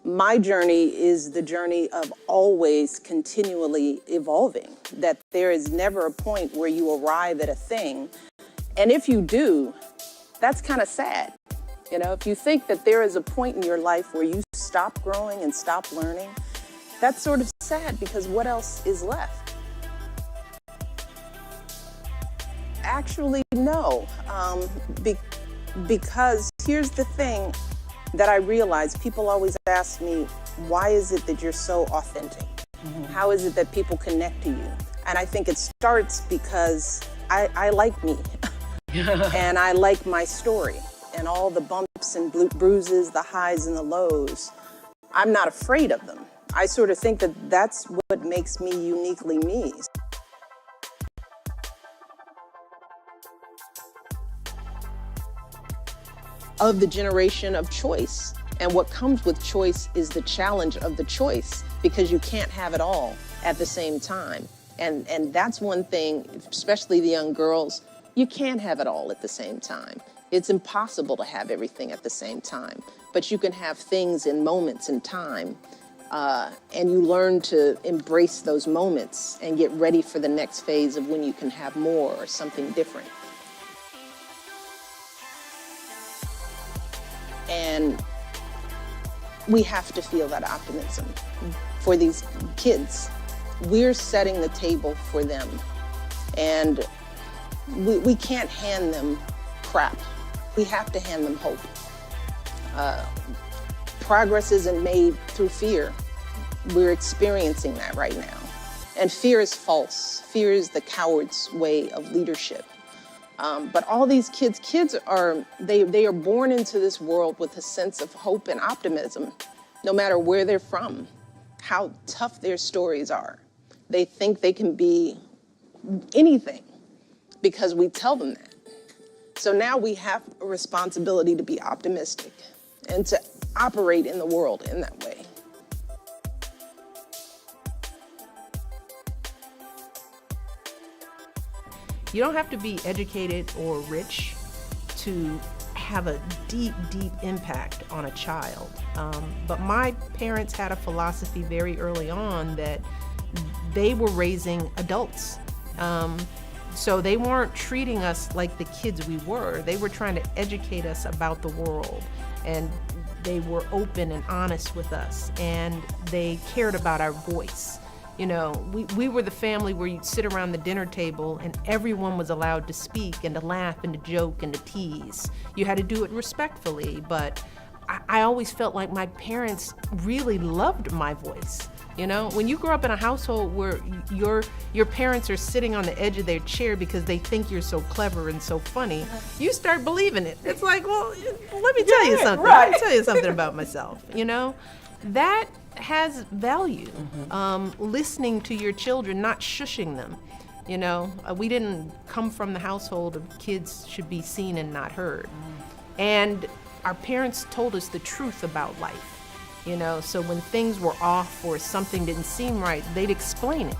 My journey is the journey of always continually evolving, that there is never a point where you arrive at a thing. And if you do, that's kind of sad. You know, if you think that there is a point in your life where you stop growing and stop learning, that's sort of sad, because what else is left? Actually, no. Because here's the thing that I realize. People always ask me, why is it that you're so authentic? How is it that people connect to you? And I think it starts because I like me. And I like my story and all the bumps and bruises, the highs and the lows. I'm not afraid of them. I sort of think that that's what makes me uniquely me. Of the generation of choice. And what comes with choice is the challenge of the choice, because you can't have it all at the same time. And that's one thing, especially the young girls, you can't have it all at the same time. It's impossible to have everything at the same time, but you can have things in moments in time, and you learn to embrace those moments and get ready for the next phase of when you can have more or something different. And we have to feel that optimism for these kids. We're setting the table for them, and we can't hand them crap. We have to hand them hope. Progress isn't made through fear. We're experiencing that right now. And fear is false. Fear is the coward's way of leadership. But all these kids are born into this world with a sense of hope and optimism, no matter where they're from, how tough their stories are. They think they can be anything because we tell them that. So now we have a responsibility to be optimistic and to operate in the world in that way. You don't have to be educated or rich to have a deep, deep impact on a child. But my parents had a philosophy very early on that they were raising adults. So they weren't treating us like the kids we were. They were trying to educate us about the world. And they were open and honest with us. And they cared about our voice. You know, we were the family where you'd sit around the dinner table and everyone was allowed to speak and to laugh and to joke and to tease. You had to do it respectfully, but I always felt like my parents really loved my voice. You know, when you grow up in a household where your parents are sitting on the edge of their chair because they think you're so clever and so funny, you start believing it. It's like, well, let me tell you something. Right. Let me tell you something about myself, you know? That has value. Listening to your children, not shushing them. You know, we didn't come from the household of kids should be seen and not heard. And our parents told us the truth about life. You know, so when things were off or something didn't seem right, they'd explain it.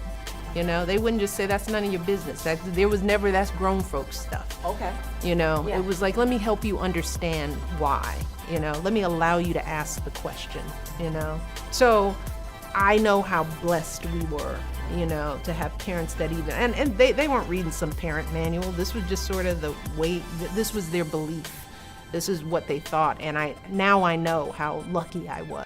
You know, they wouldn't just say, that's none of your business. There was never, that's grown folks stuff. Okay. You know, Yeah. It was like, let me help you understand why. You know, let me allow you to ask the question, you know. So I know how blessed we were, you know, to have parents that even, and they weren't reading some parent manual. This was just sort of the way, this was their belief. This is what they thought. And now I know how lucky I was.